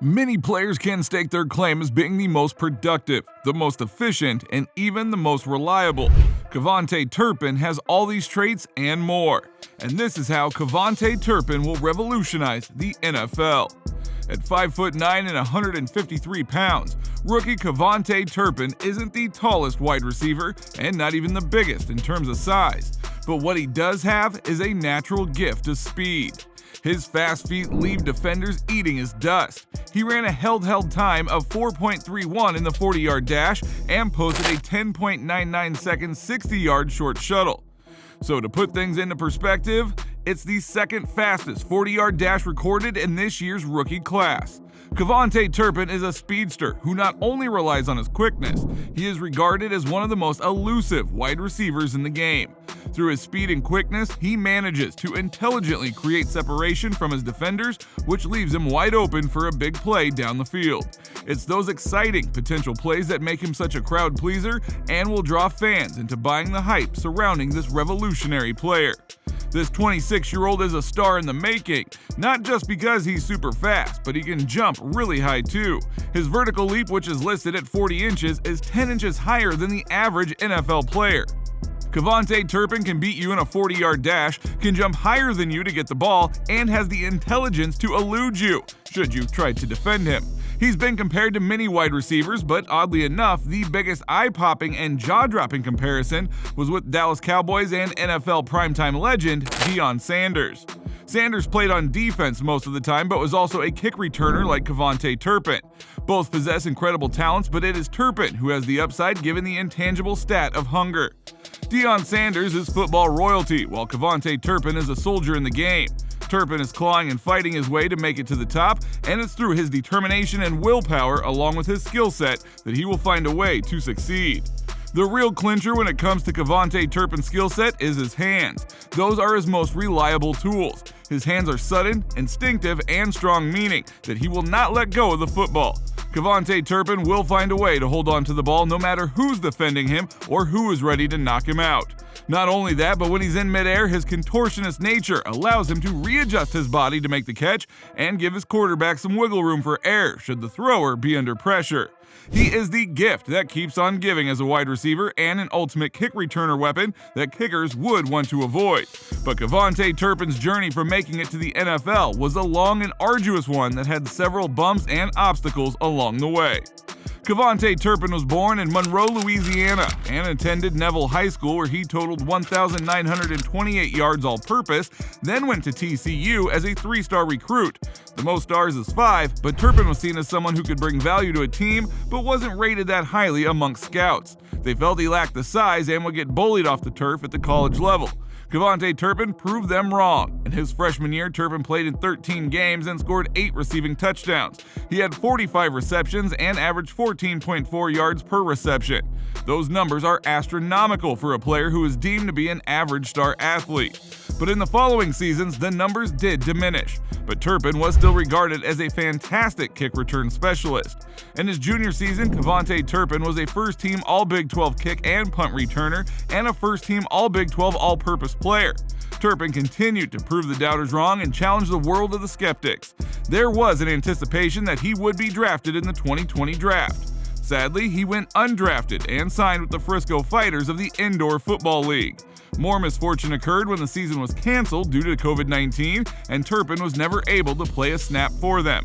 Many players can stake their claim as being the most productive, the most efficient, and even the most reliable. KaVontae Turpin has all these traits and more. And this is how KaVontae Turpin will revolutionize the NFL. At 5'9" and 153 pounds, rookie KaVontae Turpin isn't the tallest wide receiver and not even the biggest in terms of size. But what he does have is a natural gift of speed. His fast feet leave defenders eating his dust. He ran a held time of 4.31 in the 40-yard dash and posted a 10.99 second 60-yard short shuttle. So to put things into perspective, it's the second fastest 40-yard dash recorded in this year's rookie class. KaVontae Turpin is a speedster who not only relies on his quickness, he is regarded as one of the most elusive wide receivers in the game. Through his speed and quickness, he manages to intelligently create separation from his defenders, which leaves him wide open for a big play down the field. It's those exciting potential plays that make him such a crowd pleaser and will draw fans into buying the hype surrounding this revolutionary player. This 26-year-old is a star in the making, not just because he's super fast, but he can jump really high too. His vertical leap, which is listed at 40 inches, is 10 inches higher than the average NFL player. KaVontae Turpin can beat you in a 40-yard dash, can jump higher than you to get the ball, and has the intelligence to elude you, should you try to defend him. He's been compared to many wide receivers, but oddly enough, the biggest eye-popping and jaw-dropping comparison was with Dallas Cowboys and NFL primetime legend Deion Sanders. Sanders played on defense most of the time, but was also a kick returner like KaVontae Turpin. Both possess incredible talents, but it is Turpin who has the upside given the intangible stat of hunger. Deion Sanders is football royalty, while KaVontae Turpin is a soldier in the game. Turpin is clawing and fighting his way to make it to the top, and it's through his determination and willpower along with his skill set that he will find a way to succeed. The real clincher when it comes to KaVontae Turpin's skill set is his hands. Those are his most reliable tools. His hands are sudden, instinctive, and strong, meaning that he will not let go of the football. KaVontae Turpin will find a way to hold on to the ball no matter who's defending him or who is ready to knock him out. Not only that, but when he's in midair, his contortionist nature allows him to readjust his body to make the catch and give his quarterback some wiggle room for error should the thrower be under pressure. He is the gift that keeps on giving as a wide receiver and an ultimate kick returner weapon that kickers would want to avoid. But KaVontae Turpin's journey from making it to the NFL was a long and arduous one that had several bumps and obstacles along the way. KaVontae Turpin was born in Monroe, Louisiana, and attended Neville High School where he totaled 1,928 yards all-purpose, then went to TCU as a 3-star recruit. The most stars is 5, but Turpin was seen as someone who could bring value to a team, but wasn't rated that highly amongst scouts. They felt he lacked the size and would get bullied off the turf at the college level. KaVontae Turpin proved them wrong. In his freshman year, Turpin played in 13 games and scored 8 receiving touchdowns. He had 45 receptions and averaged 14.4 yards per reception. Those numbers are astronomical for a player who is deemed to be an average star athlete. But in the following seasons, the numbers did diminish. But Turpin was still regarded as a fantastic kick return specialist. In his junior season, KaVontae Turpin was a first-team All-Big 12 kick and punt returner and a first-team All-Big 12 all-purpose player. Turpin continued to prove the doubters wrong and challenge the world of the skeptics. There was an anticipation that he would be drafted in the 2020 draft. Sadly, he went undrafted and signed with the Frisco Fighters of the Indoor Football League. More misfortune occurred when the season was canceled due to COVID-19, and Turpin was never able to play a snap for them.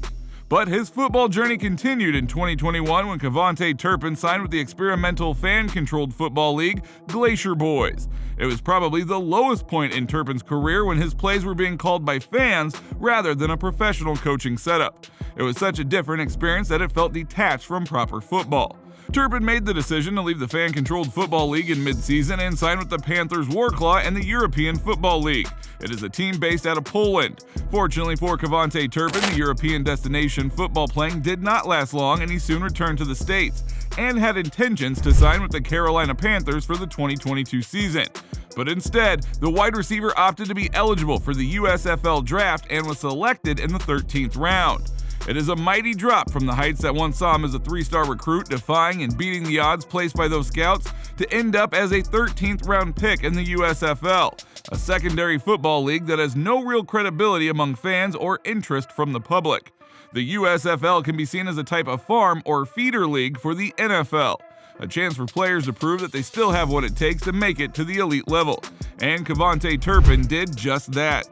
But his football journey continued in 2021 when KaVontae Turpin signed with the experimental fan-controlled football league Glacier Boys. It was probably the lowest point in Turpin's career when his plays were being called by fans rather than a professional coaching setup. It was such a different experience that it felt detached from proper football. Turpin made the decision to leave the fan-controlled football league in mid-season and sign with the Panthers Warclaw and the European Football League. It is a team based out of Poland. Fortunately for KaVontae Turpin, the European destination football playing did not last long and he soon returned to the States, and had intentions to sign with the Carolina Panthers for the 2022 season. But instead, the wide receiver opted to be eligible for the USFL draft and was selected in the 13th round. It is a mighty drop from the heights that once saw him as a 3-star recruit, defying and beating the odds placed by those scouts, to end up as a 13th round pick in the USFL, a secondary football league that has no real credibility among fans or interest from the public. The USFL can be seen as a type of farm or feeder league for the NFL, a chance for players to prove that they still have what it takes to make it to the elite level, and KaVontae Turpin did just that.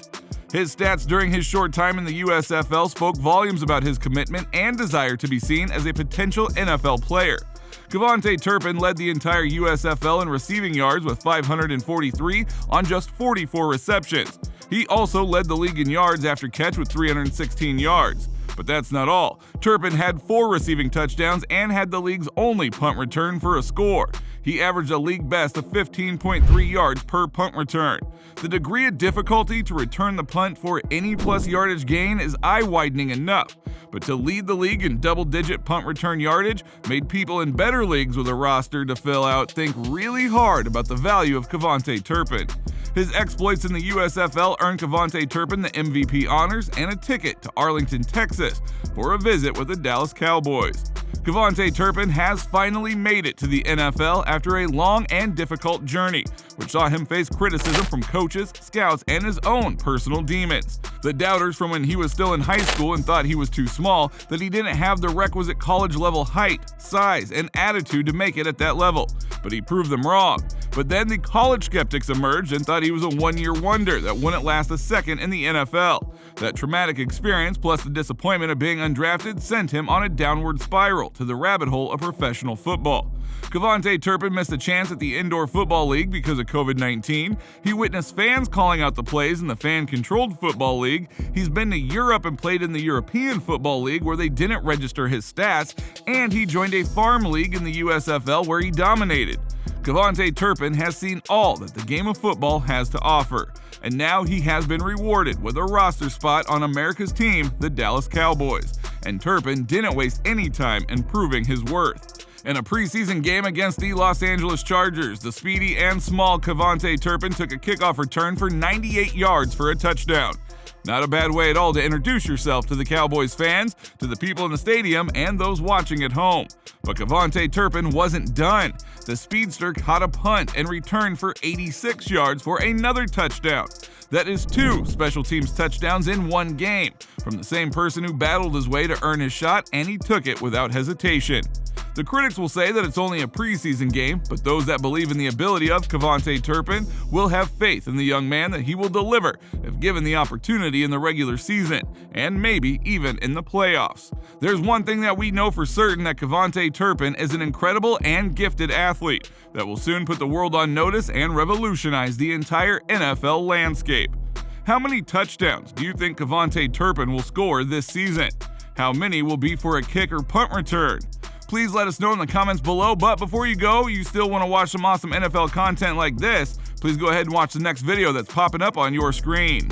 His stats during his short time in the USFL spoke volumes about his commitment and desire to be seen as a potential NFL player. KaVontae Turpin led the entire USFL in receiving yards with 543 on just 44 receptions. He also led the league in yards after catch with 316 yards. But that's not all. Turpin had 4 receiving touchdowns and had the league's only punt return for a score. He averaged a league best of 15.3 yards per punt return. The degree of difficulty to return the punt for any plus yardage gain is eye-widening enough, but to lead the league in double-digit punt return yardage made people in better leagues with a roster to fill out think really hard about the value of KaVontae Turpin. His exploits in the USFL earned KaVontae Turpin the MVP honors and a ticket to Arlington, Texas, for a visit with the Dallas Cowboys. KaVontae Turpin has finally made it to the NFL after a long and difficult journey, which saw him face criticism from coaches, scouts, and his own personal demons. The doubters from when he was still in high school and thought he was too small, that he didn't have the requisite college-level height, size, and attitude to make it at that level, but he proved them wrong. But then the college skeptics emerged and thought he was a one-year wonder that wouldn't last a second in the NFL. That traumatic experience plus the disappointment of being undrafted sent him on a downward spiral to the rabbit hole of professional football. KaVontae Turpin missed a chance at the Indoor Football League because of COVID-19. He witnessed fans calling out the plays in the fan-controlled Football League. He's been to Europe and played in the European Football League where they didn't register his stats, and he joined a farm league in the USFL where he dominated. KaVontae Turpin has seen all that the game of football has to offer, and now he has been rewarded with a roster spot on America's team, the Dallas Cowboys, and Turpin didn't waste any time in proving his worth. In a preseason game against the Los Angeles Chargers, the speedy and small KaVontae Turpin took a kickoff return for 98 yards for a touchdown. Not a bad way at all to introduce yourself to the Cowboys fans, to the people in the stadium, and those watching at home. But KaVontae Turpin wasn't done. The speedster caught a punt and returned for 86 yards for another touchdown. That is 2 special teams touchdowns in one game, from the same person who battled his way to earn his shot, and he took it without hesitation. The critics will say that it's only a preseason game, but those that believe in the ability of KaVontae Turpin will have faith in the young man that he will deliver if given the opportunity in the regular season, and maybe even in the playoffs. There's one thing that we know for certain, that KaVontae Turpin is an incredible and gifted athlete that will soon put the world on notice and revolutionize the entire NFL landscape. How many touchdowns do you think KaVontae Turpin will score this season? How many will be for a kick or punt return? Please let us know in the comments below, but before you go, you still want to watch some awesome NFL content like this, please go ahead and watch the next video that's popping up on your screen.